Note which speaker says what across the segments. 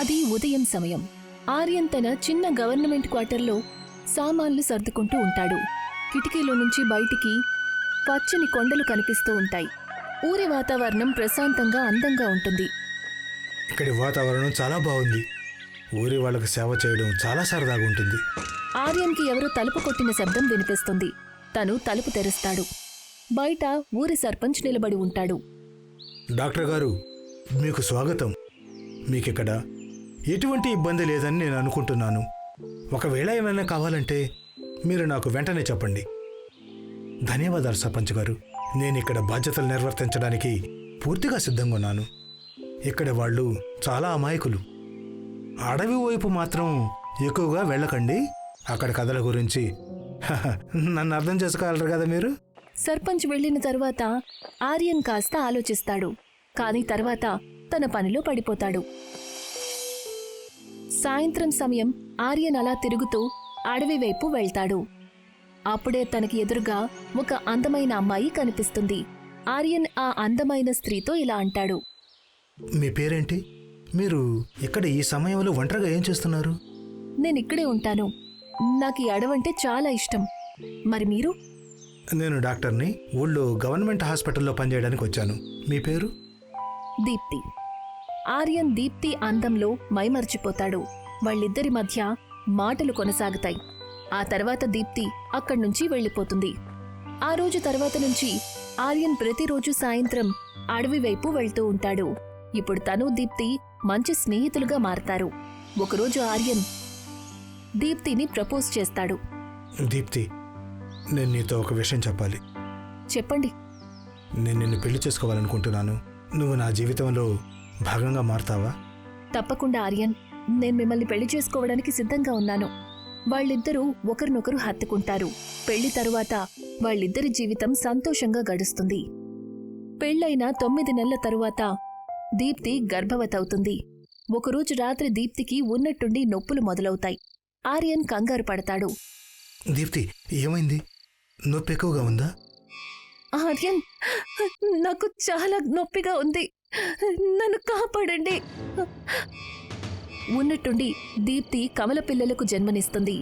Speaker 1: అది ఉదయం సమయం. ఆర్యన్ తన చిన్న గవర్నమెంట్ క్వార్టర్లో సామాన్లు సర్దుకుంటూ ఉంటాడు. కిటికీలో నుంచి బయటికి పచ్చని కొండలు కనిపిస్తూ ఉంటాయి. ఊరి వాతావరణం ప్రశాంతంగా అందంగా ఉంటుంది.
Speaker 2: ఇక్కడి వాతావరణం చాలా బాగుంది. ఊరి వాళ్ళకి సేవ చేయడం చాలా సరదాగా ఉంటుంది.
Speaker 1: ఆర్యన్కి ఎవరో తలుపు కొట్టిన శబ్దం వినిపిస్తుంది. తను తలుపు తెరుస్తాడు. బయట ఊరి సర్పంచ్ నిలబడి ఉంటాడు.
Speaker 2: డాక్టర్ గారు, మీకు స్వాగతం. మీకిక్కడ ఎటువంటి ఇబ్బంది లేదని నేను అనుకుంటున్నాను. ఒకవేళ ఏమైనా కావాలంటే మీరు నాకు వెంటనే చెప్పండి. ధన్యవాదాలు సర్పంచ్ గారు. నేను ఇక్కడ బాధ్యతలు నిర్వర్తించడానికి పూర్తిగా సిద్ధంగా ఉన్నాను. ఇక్కడ వాళ్ళు చాలా అమాయకులు. అడవి వైపు మాత్రం ఎక్కువగా వెళ్ళకండి. అక్కడ కథల గురించి నన్ను అర్థం చేసుకోగలరు కదా మీరు.
Speaker 1: సర్పంచ్ వెళ్లిన తరువాత ఆర్యన్ కాస్త ఆలోచిస్తాడు. కాని తర్వాత తన పనిలో పడిపోతాడు. సాయంత్రం సమయం ఆర్యన్ అలా తిరుగుతూ అడవి వైపు వెళ్తాడు. అప్పుడే తనకి ఎదురుగా ఒక అందమైన అమ్మాయి కనిపిస్తుంది. ఆర్యన్ ఆ అందమైన స్త్రీతో ఇలా అంటాడు.
Speaker 2: మీ పేరేంటి? మీరు ఇక్కడ ఈ సమయంలో ఒంటరిగా ఏం చేస్తున్నారు?
Speaker 1: నేనిక్కడే ఉంటాను. నాకు ఈ అడవంటే చాలా ఇష్టం. మరి మీరు?
Speaker 2: నేను డాక్టర్ని. ఊళ్ళో గవర్నమెంట్ హాస్పిటల్లో పనిచేయడానికి వచ్చాను. మీ పేరు?
Speaker 1: దీప్తి. ఆర్యన్ దీప్తి అందంలో మైమర్చిపోతాడు. వాళ్ళిద్దరి మధ్య మాటలు కొనసాగుతాయి. ఆ తర్వాత దీప్తి అక్కడ్నుంచి వెళ్ళిపోతుంది. ఆ రోజు తర్వాత నుంచి ఆర్యన్ ప్రతిరోజు సాయంత్రం అడవి వైపు వెళ్తూ ఉంటాడు. ఇప్పుడు తను దీప్తి మంచి స్నేహితులుగా మారతారు. ఒకరోజు ఆర్యన్ దీప్తిని ప్రపోజ్ చేస్తాడు.
Speaker 2: దీప్తి, నేను నీతో ఒక విషయం చెప్పాలి.
Speaker 1: చెప్పండి.
Speaker 2: నేను నిన్ను పెళ్లి చేసుకోవాలనుకుంటున్నాను. నువ్వు నా జీవితంలో భాగంగా మారతావా?
Speaker 1: తప్పకుండా ఆర్యన్. నేను మిమ్మల్ని పెళ్లి చేసుకోవడానికి సిద్ధంగా ఉన్నాను. వాళ్ళిద్దరూ ఒకరినొకరు హత్తుకుంటారు. పెళ్లి తరువాత వాళ్ళిద్దరి జీవితం సంతోషంగా గడుస్తుంది. పెళ్లైన 9 నెలల తరువాత దీప్తి గర్భవతవుతుంది. ఒకరోజు రాత్రి దీప్తికి ఉన్నట్టుండి నొప్పులు మొదలవుతాయి. ఆర్యన్ కంగారు పడతాడు.
Speaker 2: దీప్తి, ఏమైంది? నొప్పి ఎక్కువగా ఉందా?
Speaker 1: ఆర్యన్, నాకు చాలా నొప్పిగా ఉంది. నన్ను కాపాడండి. ఉన్నట్టుండి దీప్తి కమల పిల్లలకు జన్మనిస్తుంది.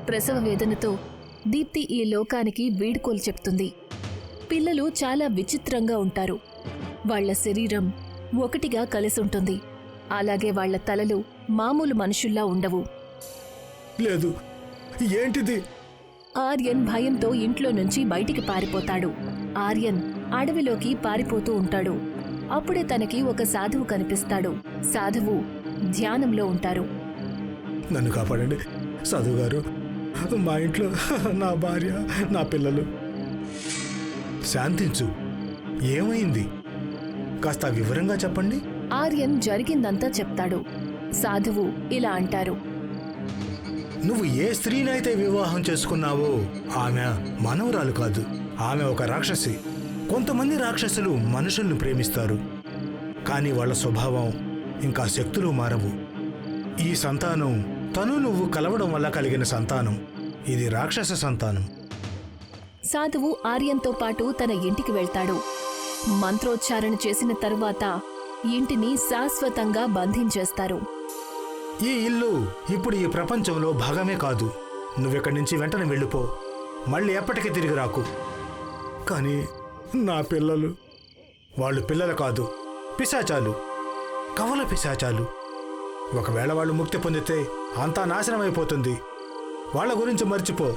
Speaker 1: ప్రసవ వేదనతో దీప్తి ఈ లోకానికి వీడ్కోలు చెప్తుంది. పిల్లలు చాలా విచిత్రంగా ఉంటారు. వాళ్ల శరీరం ఒకటిగా కలిసుంటుంది. అలాగే వాళ్ల తలలు మామూలు మనుషుల్లా ఉండవు.
Speaker 2: లేదు, ఏంటిది?
Speaker 1: ఆర్యన్ భయంతో ఇంట్లో నుంచి బయటికి పారిపోతాడు. ఆర్యన్ అడవిలోకి పారిపోతూ ఉంటాడు. అప్పుడే తనకి ఒక సాధువు కనిపిస్తాడు. సాధువు ధ్యానంలో ఉంటారు.
Speaker 2: నన్ను కాపాడండి సాధువు గారు. మా ఇంట్లో నా భార్య, నా పిల్లలు. శాంతించు. ఏమైంది? కాస్త వివరంగా చెప్పండి.
Speaker 1: ఆర్యన్ జరిగిందంతా చెప్తాడు. సాధువు ఇలా అంటారు.
Speaker 2: నువ్వు ఏ స్త్రీనైతే వివాహం చేసుకున్నావో ఆమె మానవురాలు కాదు. ఆమె ఒక రాక్షసి. కొంతమంది రాక్షసులు మనుషుల్ని ప్రేమిస్తారు, కానీ వాళ్ళ స్వభావం ఇంకా శక్తులు మారవు. ఈ సంతానం తను నువ్వు కలవడం వల్ల కలిగిన సంతానం. ఇది రాక్షస సంతానం.
Speaker 1: సాధువు ఆర్యన్తో పాటు తన ఇంటికి వెళ్తాడు. మంత్రోచ్చారణ చేసిన తరువాత ఇంటిని శాశ్వతంగా బంధించేస్తారు.
Speaker 2: ఈ ఇల్లు ఇప్పుడు ఈ ప్రపంచంలో భాగమే కాదు. నువ్వెక్కడి నుంచి వెంటనే వెళ్ళిపో. మళ్ళీ ఎప్పటికీ తిరిగి రాకు. కానీ నా పిల్లలు, వాళ్ళు పిల్లలు కాదు, పిశాచాలు, కవల పిశాచాలు. ఒకవేళ వాళ్ళు ముక్తి పొందితే అంతా నాశనం అయిపోతుంది. వాళ్ళ గురించి మర్చిపో.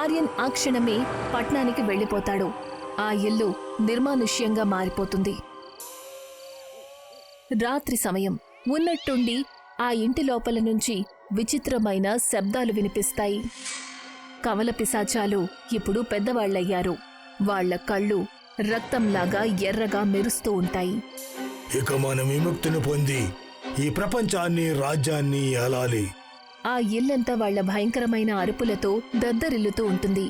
Speaker 1: ఆర్యన్ ఆ క్షణమే పట్నానికి వెళ్ళిపోతాడు. ఆ ఇల్లు నిర్మానుష్యంగా మారిపోతుంది. రాత్రి సమయం. ఉన్నట్టుండి ఆ ఇంటి లోపల నుంచి విచిత్రమైన శబ్దాలు వినిపిస్తాయి. కవల పిశాచాలు ఇప్పుడు పెద్దవాళ్లయ్యారు. వాళ్ల కళ్ళు రక్తంలాగా ఎర్రగా మెరుస్తూ ఉంటాయి.
Speaker 2: ఇక మనం విముక్తిని పొంది ఈ ప్రపంచాన్ని, రాజ్యాన్ని ఏలాలి.
Speaker 1: ఆ ఇల్లంతా వాళ్ల భయంకరమైన అరుపులతో దద్దరిల్లుతూ ఉంటుంది.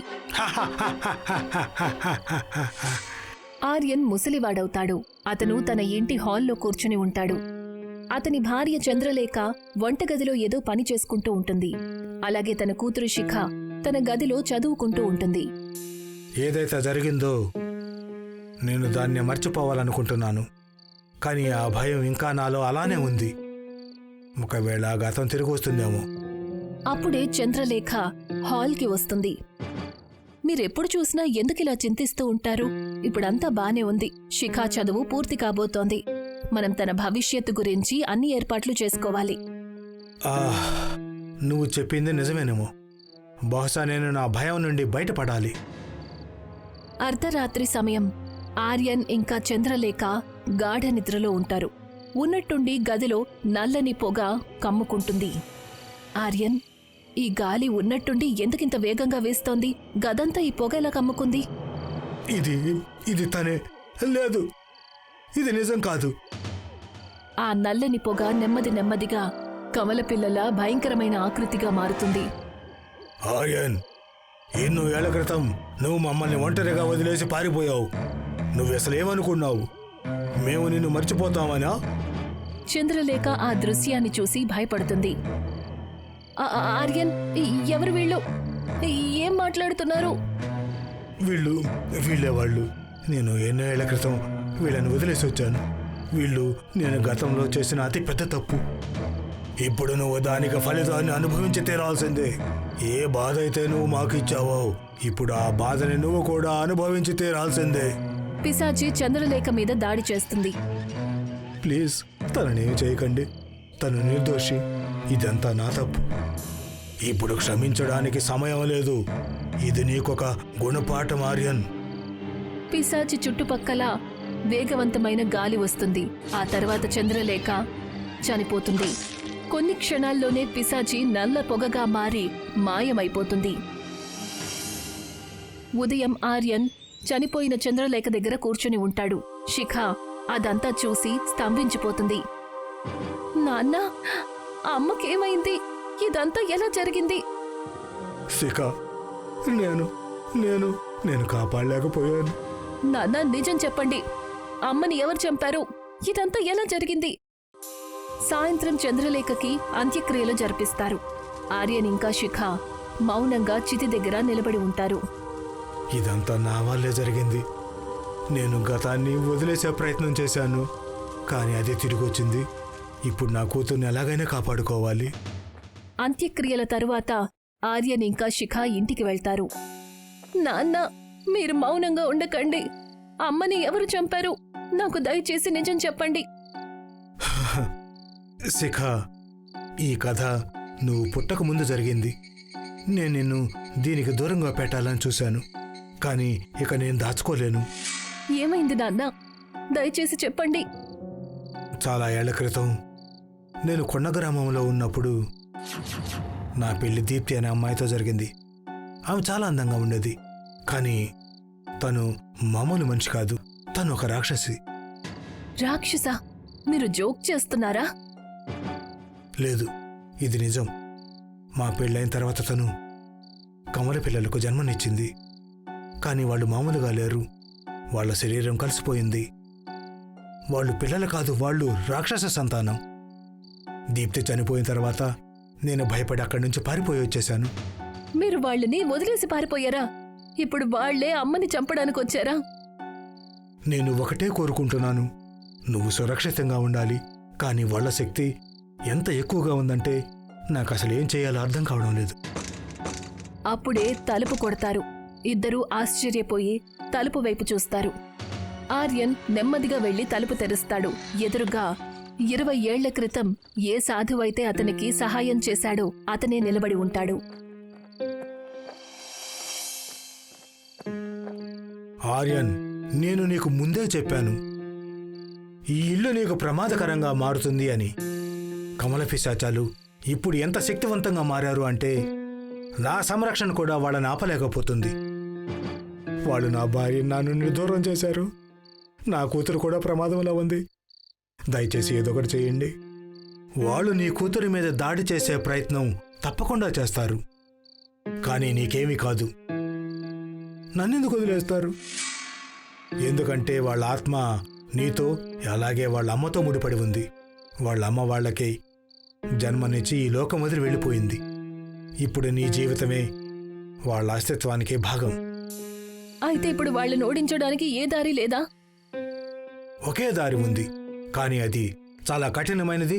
Speaker 1: ఆర్యన్ ముసలివాడవుతాడు. అతను తన ఇంటి హాల్లో కూర్చుని ఉంటాడు. అతని భార్య చంద్రలేఖ వంటగదిలో ఏదో పని చేసుకుంటూ ఉంటుంది. అలాగే తన కూతురు శిఖ తన గదిలో చదువుకుంటూ ఉంటుంది.
Speaker 2: ఏదైతే జరిగిందో నేను దాన్ని మర్చిపోవాలనుకుంటున్నాను. కానీ ఆ భయం ఇంకా నాలో అలానే ఉంది. ఒకవేళ గతం తిరిగి వస్తుందేమో.
Speaker 1: అప్పుడే చంద్రలేఖ హాల్కి వస్తుంది. మీరెప్పుడు చూసినా ఎందుకిలా చింతిస్తూ ఉంటారు? ఇప్పుడంతా బానే ఉంది. శిఖా చదువు పూర్తి కాబోతోంది. మనం తన భవిష్యత్తు గురించి అన్ని ఏర్పాట్లు చేసుకోవాలి.
Speaker 2: నువ్వు చెప్పింది నిజమేనేమో. బహుశా నేను నా భయం నుండి బయటపడాలి.
Speaker 1: అర్ధరాత్రి సమయం. ఆర్యన్ ఇంకా చంద్రలేఖ గాఢ నిద్రలో ఉంటారు. ఉన్నట్టుండి గదిలో నల్లని పొగ కమ్ముకుంటుంది. ఆర్యన్, ఈ గాలి ఉన్నట్టుండి ఎందుకింత వేగంగా వేస్తోంది? గదంతా ఈ పొగ ఎలా కమ్ముకుంది?
Speaker 2: ఇది తనే. లేదు, ఇది నిజం కాదు.
Speaker 1: ఆ నల్లని పొగ నెమ్మదిగా కమలపిల్లల భయంకరమైన ఆకృతిగా మారుతుంది.
Speaker 2: ఆర్యన్, ఎన్నో ఏళ్ల క్రితం నువ్వు మమ్మల్ని ఒంటరిగా వదిలేసి పారిపోయావు. నువ్వు అసలు ఏమనుకున్నావు? మేము నిన్ను మర్చిపోతామనా?
Speaker 1: చంద్రలేఖ ఆ దృశ్యాన్ని చూసి భయపడుతుంది. ఆర్యన్, ఎవరు వీళ్ళు? ఏం మాట్లాడుతున్నారు?
Speaker 2: వీళ్ళే వాళ్ళు. నేను ఎన్నో ఏళ్ల క్రితం వీళ్ళని వదిలేసి వచ్చాను. వీళ్ళు నేను గతంలో చేసిన అతి పెద్ద తప్పు. ఇప్పుడు నువ్వు దానికి ఫలితాన్ని అనుభవించి తీరాల్సిందే. ఏ బాధ అయితే నువ్వు మాకు ఇచ్చావో ఇప్పుడు ఆ బాధని నువ్వు కూడా అనుభవించి తీరాల్సిందే.
Speaker 1: పిశాచి చంద్రలేఖ మీద దాడి చేస్తుంది.
Speaker 2: ప్లీజ్, తననేమి చేయకండి. తను నిర్దోషి. ఇదంతా నా తప్పు. ఇప్పుడు క్షమించడానికి సమయం లేదు. ఇది నీకొక గుణపాఠం ఆర్యన్.
Speaker 1: పిశాచి చుట్టుపక్కల వేగవంతమైన గాలి వస్తుంది. ఆ తర్వాత చంద్రలేఖ చనిపోతుంది. కొన్ని క్షణాల్లోనే పిశాచి నల్ల పొగగా మారి మాయమైపోతుంది. ఉదయం ఆర్యన్ చనిపోయిన చంద్రలేఖ దగ్గర కూర్చుని ఉంటాడు. శిఖ అదంతా చూసి స్తంభించిపోతుంది. నాన్న, అమ్మకేమైంది? ఇదంతా ఎలా జరిగింది?
Speaker 2: శిఖ, నేను కాపాడలేకపోయాను.
Speaker 1: నాన్న, నిజం చెప్పండి. అమ్మని ఎవరు చంపారు? ఇదంతా ఎలా జరిగింది? సాయంత్రం చంద్రలేఖకి అంత్యక్రియలు జరిపిస్తారు. ఆర్యన్ ఇంకా శిఖ మౌనంగా చితి దగ్గర నిలబడి ఉంటారు.
Speaker 2: ఇదంతా నా వల్లే జరిగింది. నేను గతాన్ని వదిలేసే ప్రయత్నం చేశాను, కానీ అది తిరిగి వచ్చింది. ఇప్పుడు నా కూతుర్ని ఎలాగైనా కాపాడుకోవాలి.
Speaker 1: అంత్యక్రియల తరువాత ఆర్యన్ ఇంకా శిఖ ఇంటికి వెళ్తారు. నాన్న, మీరు మౌనంగా ఉండకండి. అమ్మని ఎవరు చంపారు? నాకు దయచేసి నిజం చెప్పండి.
Speaker 2: శిఖ, ఈ కథ నువ్వు పుట్టక ముందు జరిగింది. నేను నిన్ను దీనికి దూరంగా పెట్టాలని చూశాను, కానీ ఇక నేను దాచుకోలేను.
Speaker 1: ఏమైంది నాన్న? దయచేసి చెప్పండి.
Speaker 2: చాలా ఏళ్ల క్రితం నేను కొండ గ్రామంలో ఉన్నప్పుడు నా పెళ్లి దీప్తి అనే అమ్మాయితో జరిగింది. ఆమె చాలా అందంగా ఉండేది, కానీ తను మామూలు మనిషి కాదు. తను ఒక రాక్షసి.
Speaker 1: రాక్షసా? మీరు జోక్ చేస్తున్నారా?
Speaker 2: లేదు, ఇది నిజం. మా పెళ్ళైన తర్వాత తను కమల పిల్లలకు జన్మనిచ్చింది, కానీ వాళ్ళు మామూలుగా లేరు. వాళ్ళ శరీరం కలిసిపోయింది. వాళ్ళు పిల్లలు కాదు, వాళ్ళు రాక్షస సంతానం. దీప్తి చనిపోయిన తర్వాత నేను భయపడి అక్కడి నుంచి పారిపోయి వచ్చేశాను.
Speaker 1: మీరు వాళ్ళని వదిలేసి పారిపోయారా? ఇప్పుడు వాళ్లే అమ్మని చంపడానికి వచ్చారా?
Speaker 2: నేను ఒకటే కోరుకుంటున్నాను, నువ్వు సురక్షితంగా ఉండాలి. కానీ వాళ్ళ శక్తి ఎంత ఎక్కువగా ఉందంటే నాకు అసలు ఏం చేయాలో అర్థం కావడం లేదు.
Speaker 1: అప్పుడే తలుపు కొడతారు. ఇద్దరూ ఆశ్చర్యపోయి తలుపు వైపు చూస్తారు. ఆర్యన్ నెమ్మదిగా వెళ్లి తలుపు తెరుస్తాడు. ఎదురుగా 20 ఏళ్ల క్రితం ఏ సాధువైతే అతనికి సహాయం చేశాడో అతనే నిలబడి ఉంటాడు.
Speaker 2: ఆర్యన్, నేను నీకు ముందే చెప్పాను, ఈ ఇల్లు నీకు ప్రమాదకరంగా మారుతుంది అని. కమల పిశాచాలు ఇప్పుడు ఎంత శక్తివంతంగా మారారు అంటే నా సంరక్షణ కూడా వాళ్ళని ఆపలేకపోతుంది. వాళ్ళు నా భార్య నా నుండి దూరం చేశారు. నా కూతురు కూడా ప్రమాదంలో ఉంది. దయచేసి ఏదో ఒకటి చేయండి. వాళ్ళు నీ కూతురి మీద దాడి చేసే ప్రయత్నం తప్పకుండా చేస్తారు, కానీ నీకేమీ కాదు. నన్నెందుకు వదిలేస్తారు? ఎందుకంటే వాళ్ళ ఆత్మ నీతో అలాగే వాళ్ళ అమ్మతో ముడిపడి ఉంది. వాళ్ళ అమ్మ వాళ్ళకి జన్మనిచ్చి ఈ లోకం వదిలి వెళ్ళిపోయింది. ఇప్పుడు నీ జీవితమే వాళ్ళ అస్తిత్వానికి భాగం.
Speaker 1: అయితే ఇప్పుడు వాళ్ళని ఓడించడానికి ఏ దారి లేదా?
Speaker 2: ఒకే దారి ఉంది, కానీ అది చాలా కఠినమైనది,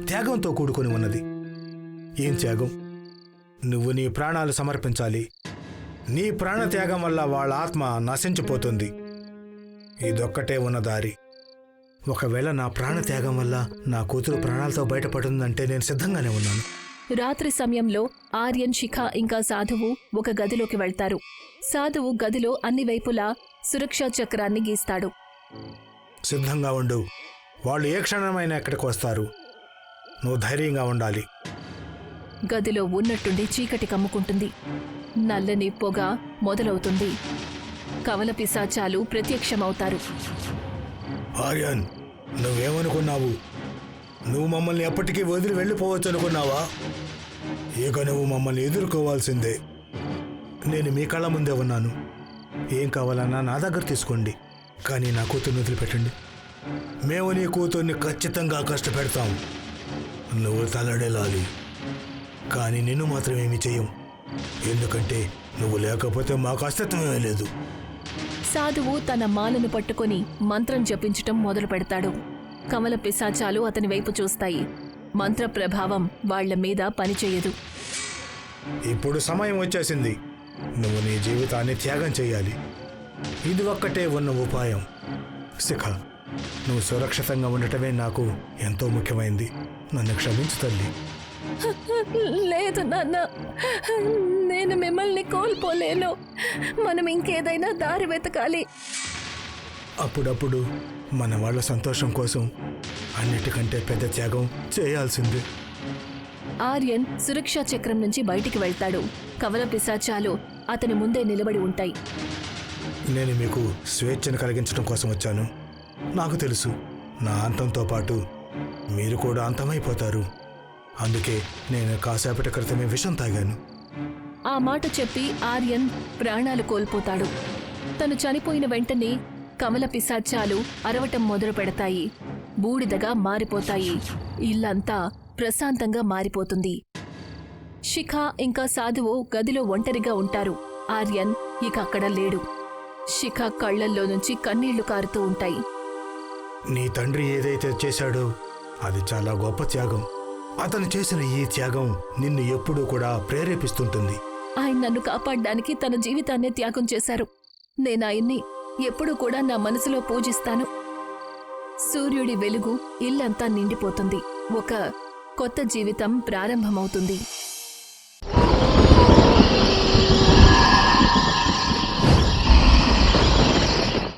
Speaker 2: త్యాగంతో కూడుకొని ఉన్నది. ఏం త్యాగం? నువ్వు నీ ప్రాణాలు సమర్పించాలి. నీ ప్రాణ త్యాగం వల్ల వాళ్ళ ఆత్మ నశించిపోతుంది. ఇదొక్కటే ఉన్న దారి. ఒకవేళ నా ప్రాణ త్యాగం వల్ల నా కూతురు ప్రాణాలతో బయటపడుతుందంటే నేను సిద్ధంగానే ఉన్నాను.
Speaker 1: రాత్రి సమయంలో ఆర్యన్, శిఖ ఇంకా సాధువు ఒక గదిలోకి వెళ్తారు. సాధువు గదిలో అన్ని వైపులా సురక్షా చక్రాన్ని గీస్తాడు.
Speaker 2: సిద్ధంగా ఉండు. వాళ్ళు ఏ క్షణమైనా ఎక్కడికి వస్తారు. నువ్వు ధైర్యంగా ఉండాలి.
Speaker 1: గదిలో ఉన్నట్టుండి చీకటి కమ్ముకుంటుంది. నల్లని పొగ మొదలవుతుంది. కవల పిశాచాలు ప్రత్యక్షమవుతారు.
Speaker 2: ఆర్యన్, నువ్వేమనుకున్నావు? నువ్వు మమ్మల్ని ఎప్పటికీ వదిలి వెళ్ళిపోవచ్చు అనుకున్నావా? ఇక నువ్వు మమ్మల్ని ఎదుర్కోవాల్సిందే. నేను మీ కళ్ళ ముందే ఉన్నాను. ఏం కావాలన్నా నా దగ్గర తీసుకోండి, కానీ నా కూతుర్ని వదిలిపెట్టండి. మేము నీ కూతుర్ని ఖచ్చితంగా కష్టపెడతాం. నువ్వు తలడేలాలి, కానీ నిన్ను మాత్రం ఏమీ చెయ్యం. ఎందుకంటే నువ్వు లేకపోతే మాకు అస్తిత్వమే లేదు.
Speaker 1: సాధువు తన మాలను పట్టుకొని మంత్రం జపించటం మొదలు పెడతాడు. కమల పిశాచాలు అతని వైపు చూస్తాయి. మంత్ర ప్రభావం వాళ్ల మీద పనిచేయదు.
Speaker 2: ఇప్పుడు సమయం వచ్చేసింది. నువ్వు నీ జీవితాన్ని త్యాగం చేయాలి. ఇది ఒక్కటే ఉన్న ఉపాయం. శిఖ, నువ్వు సురక్షితంగా ఉండటమే నాకు ఎంతో ముఖ్యమైంది. నన్ను క్షమించు తల్లి.
Speaker 1: లేదు నాన్న, నేను మిమ్మల్ని కోల్పోలేను. మనం ఇంకేదైనా దారి వెతకాలి.
Speaker 2: అప్పుడప్పుడు మన వాళ్ళ సంతోషం కోసం అన్నిటికంటే పెద్ద త్యాగం చేయాల్సిందే.
Speaker 1: ఆర్యన్ సురక్షా చక్రం నుంచి బయటికి వెళ్తాడు. కవల పిశాచాలు అతని ముందే నిలబడి ఉంటాయి.
Speaker 2: నేను మీకు స్వేచ్ఛను కలిగించడం కోసం వచ్చాను. నాకు తెలుసు, నా అంతంతో పాటు మీరు కూడా అంతమైపోతారు. అందుకే నేను కాసేపటి క్రితమే విషం తాగాను.
Speaker 1: ఆ మాట చెప్పి ఆర్యన్ ప్రాణాలు కోల్పోతాడు. తను చనిపోయిన వెంటనే కమల పిశాచాలు అరవటం మొదలు పెడతాయి. బూడిదగా మారిపోతాయి. ఇల్లంతా ప్రశాంతంగా మారిపోతుంది. శిఖ ఇంకా సాధువు గదిలో ఒంటరిగా ఉంటారు. ఆర్యన్ ఇక అక్కడ లేడు. శిఖ కళ్లల్లో నుంచి కన్నీళ్లు కారుతూ ఉంటాయి.
Speaker 2: నీ తండ్రి ఏదైతే చేశాడో అది చాలా గొప్ప త్యాగం. అతను చేసిన ఈ త్యాగం నిన్ను ఎప్పుడూ కూడా ప్రేరేపిస్తుంటుంది.
Speaker 1: ఆయన నన్ను కాపాడడానికి తన జీవితాన్నే త్యాగం చేశారు. నేను ఆయన్ని ఎప్పుడూ కూడా నా మనసులో పూజిస్తాను. సూర్యుడి వెలుగు ఇల్లంతా నిండిపోతుంది. ఒక కొత్త జీవితం ప్రారంభమవుతుంది.